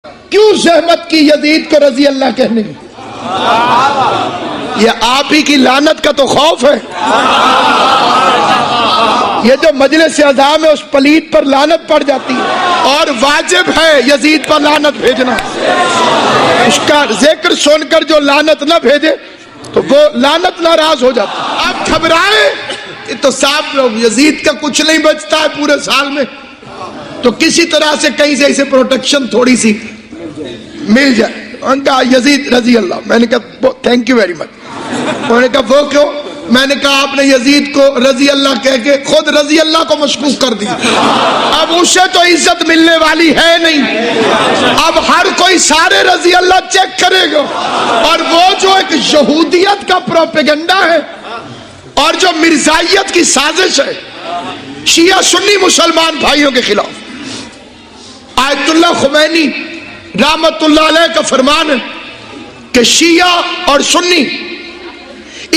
کیوں زحمت کی یزید کو رضی اللہ کہنے کی؟ یہ آپ ہی کی لعنت کا تو خوف ہے. یہ جو مجلس اعظام ہے اس پلیت پر لعنت پڑ جاتی ہے اور واجب ہے یزید پر لعنت بھیجنا. اس کا ذکر سن کر جو لعنت نہ بھیجے تو وہ لعنت ناراض ہو جاتا ہے. آپ گھبرائے تو صاحب لوگ یزید کا کچھ نہیں بچتا ہے پورے سال میں، تو کسی طرح سے کہیں سے اسے پروٹیکشن تھوڑی سی مل جائے. ان کا یزید رضی اللہ. میں نے کہا تھینک یو ویری مچ. انہوں نے کہا وہ کیوں؟ میں نے کہا آپ نے یزید کو رضی اللہ کہہ کے خود رضی اللہ کو مشکوک کر دیا. اب اسے تو عزت ملنے والی ہے نہیں، اب ہر کوئی سارے رضی اللہ چیک کرے گا. اور وہ جو ایک یہودیت کا پروپیگنڈا ہے اور جو مرزائیت کی سازش ہے شیعہ سنی مسلمان بھائیوں کے خلاف، آیت اللہ خمینی رحمت اللہ علیہ کا فرمان ہے کہ شیعہ اور سنی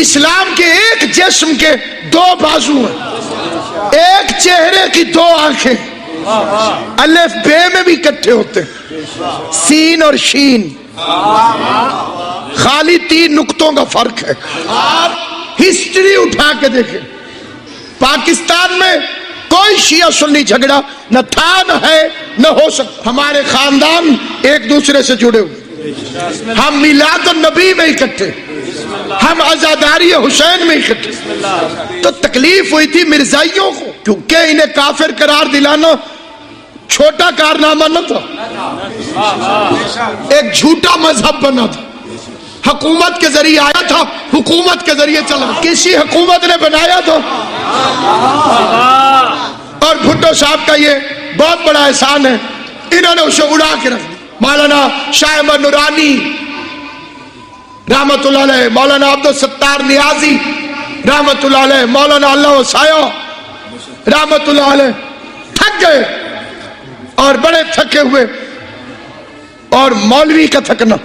اسلام کے ایک جسم کے دو بازو ہیں، ایک چہرے کی دو آنکھیں. الف بے میں بھی اکٹھے ہوتے ہیں، سین اور شین، خالی 3 نقطوں کا فرق ہے. آپ ہسٹری اٹھا کے دیکھیں، پاکستان میں کوئی شیعہ سنی جھگڑا نہ تھا، نہ ہے، نہ ہو سکتا. ہمارے خاندان ایک دوسرے سے جڑے ہوئے، ہم میلاد النبی میں اکٹھے، ہم عزاداری حسین میں اکٹھے. تو تکلیف ہوئی تھی مرزائیوں کو، کیونکہ انہیں کافر قرار دلانا چھوٹا کارنامہ نہ تھا، ایک جھوٹا مذہب بنا تھا. حکومت کے ذریعے آیا تھا، حکومت کے ذریعے چلا، کسی حکومت نے بنایا تھا. اور بھٹو صاحب کا یہ بہت بڑا احسان ہے، انہوں نے اسے اڑا کے رکھ دیا. مولانا شاہ احمد نورانی رحمت اللہ علیہ، مولانا عبدالستار نیازی رحمت اللہ علیہ، مولانا اللہ وسایہ رحمت اللہ علیہ تھک گئے، اور بڑے تھکے ہوئے. اور مولوی کا تھکنا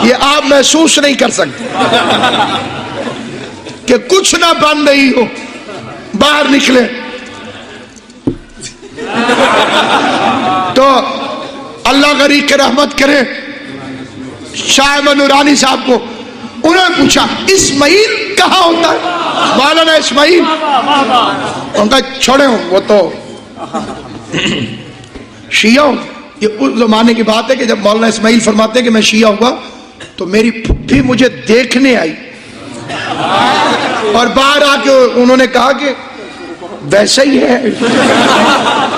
یہ آپ محسوس نہیں کر سکتے کہ کچھ نہ بن رہی ہو، باہر نکلے تو اللہ غریب کے رحمت کرے. شاہ احمد نورانی صاحب کو انہوں نے پوچھا اسماعیل کہاں ہوتا ہے؟ مولانا اسماعیل، ان کا چھوڑے ہوں وہ تو شیعہ ہوں. یہ اس زمانے کی بات ہے کہ جب مولانا اسماعیل فرماتے ہیں کہ میں شیعہ ہوا تو میری پھپھی مجھے دیکھنے آئی اور باہر آ کے انہوں نے کہا کہ ویسا ہی ہے،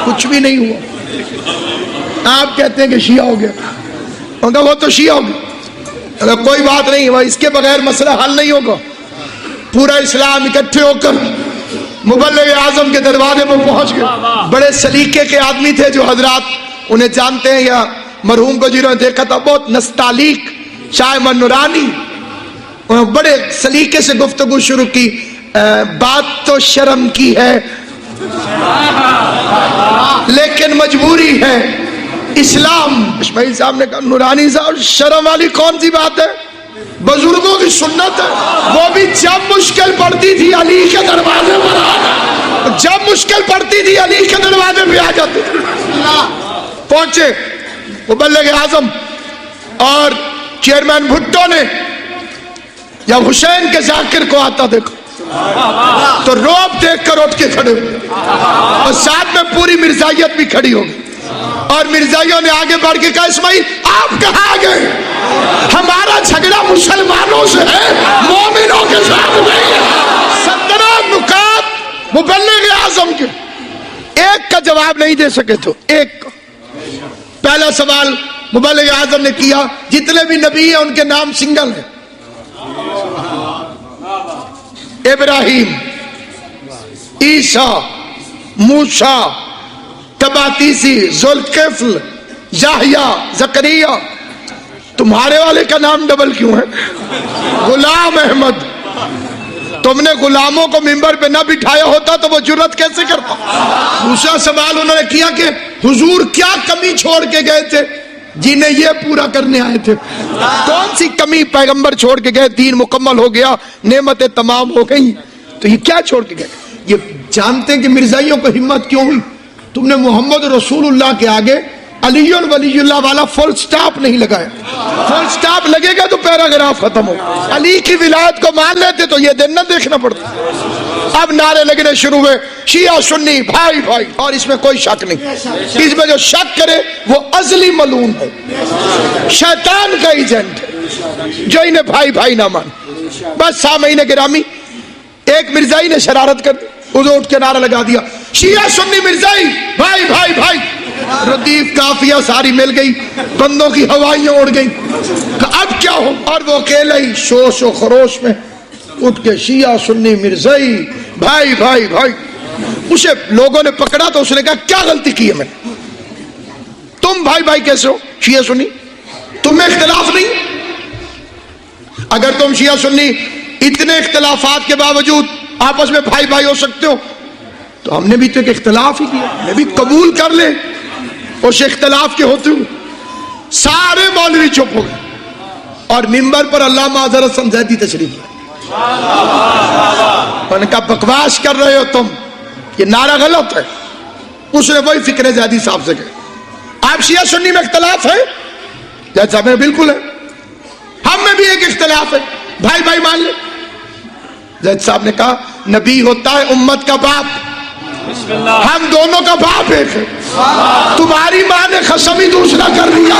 کچھ بھی نہیں ہوا. آپ کہتے ہیں کہ شیعہ ہو گیا. ان کا وہ تو شیعہ ہو گیا، کوئی بات نہیں، اس کے بغیر مسئلہ حل نہیں ہوگا. پورا اسلام اکٹھے ہو کر مبلغ اعظم کے دروازے پر پہنچ گئے. بڑے سلیقے کے آدمی تھے جو حضرات انہیں جانتے ہیں یا مرحوم کو جنہوں نے دیکھا تھا، بہت نستعلیق شاہ احمد نورانی. انہوں نے بڑے سلیقے سے گفتگو شروع کی. بات تو شرم کی ہے لیکن مجبوری ہے، اسلام. اسماعیل صاحب نے کہا نورانی صاحب شرم والی کون سی بات ہے، بزرگوں کی سنت ہے. وہ بھی جب مشکل پڑتی تھی علی کے دروازے پر آ، جب مشکل پڑتی تھی علی کے دروازے پہ آ جاتے تھے. پہنچے مبلغ اعظم اور چیئرمین بھٹو نے جب حسین کے ذاکر کو آتا دیکھا تو روب دیکھ کر اٹھ کے کھڑے ہوئے، اور ساتھ میں پوری مرزائیت بھی کھڑی ہو گئی. اور مرزائیوں نے آگے بڑھ کے کہا اسماعیل آپ کہاں گئے، ہمارا جھگڑا مسلمانوں سے ہے، مومنوں کے ساتھ نہیں ہے. 17 نکات مبلغ اعظم کے، ایک کا جواب نہیں دے سکے. تو ایک کا پہلا سوال مبلغ اعظم نے کیا جتنے بھی نبی ہیں ان کے نام سنگل ہیں، ابراہیم، عیسیٰ، موسیٰ، تباتیسی، ذوالکفل، یحییٰ، زکریا. تمہارے والے کا نام ڈبل کیوں ہے؟ غلام احمد. تم نے غلاموں کو ممبر پہ نہ بٹھایا ہوتا تو وہ جرت کیسے کرتا؟ دوسرا سوال انہوں نے کیا کہ حضور کیا کمی چھوڑ کے گئے تھے جنہیں یہ پورا کرنے آئے تھے؟ کون سی کمی پیغمبر چھوڑ کے گئے؟ دین مکمل ہو گیا، نعمتیں تمام ہو گئی، تو یہ کیا چھوڑ کے گئے؟ یہ جانتے ہیں کہ مرزائیوں کو ہمت کیوں ہوئی؟ تم نے محمد رسول اللہ کے آگے علی ولی اللہ والا فل سٹاپ نہیں لگایا. فل سٹاپ لگے گا تو پیراگراف ختم ہو. علی کی ولایت کو مان لیتے تو یہ دن نہ دیکھنا پڑتا. اب نعرے لگنے شروع ہوئے شیعہ سنی بھائی بھائی, اور اس میں کوئی شک نہیں. اس میں جو شک کرے وہ ازلی ملعون ہے, شیطان کا ایجنٹ ہے جو انہیں بھائی بھائی نہ مان. بس سامعین گرامی, ایک مرزائی نے شرارت کر دی, اٹھ کے نعرہ لگا دیا شیعہ سنی مرزائی بھائی بھائی بھائی. ردیف کافیہ ساری مل گئی, بندوں کی ہوائیاں اڑ گئی. اب کیا ہو؟ اور وہ اکیلے ہی شوش و خروش میں اٹھ کے شیعہ سنی مرزائی بھائی بھائی بھائی. اسے لوگوں نے پکڑا تو اس نے کہا کیا غلطی کی ہے میں نے؟ تم بھائی بھائی کیسے ہو شیعہ سنی؟ تم میں اختلاف نہیں؟ اگر تم شیعہ سنی اتنے اختلافات کے باوجود آپس میں بھائی بھائی ہو سکتے ہو تو ہم نے بھی تو ایک اختلاف ہی کیا, ہمیں بھی قبول کر لیں. اس اختلاف کے ہوتے ہوئے سارے مولوی چپ ہو گئے اور منبر پر علامہ اظہر حسن زیدی تشریف لائے. انہوں نے کہا بکواس کر رہے ہو تم, یہ نعرہ غلط ہے. اس نے وہی فکر زیدی صاحب سے کہا آپ شیعہ سنی میں اختلاف ہے؟ زید صاحب میں بالکل ہے, ہم میں بھی ایک اختلاف ہے, بھائی بھائی مان لیں. زید صاحب نے کہا نبی ہوتا ہے امت کا باپ, ہم دونوں کا باپ ایک ہے. تمہاری ماں نے قسم ہی دوسرا کر دیا.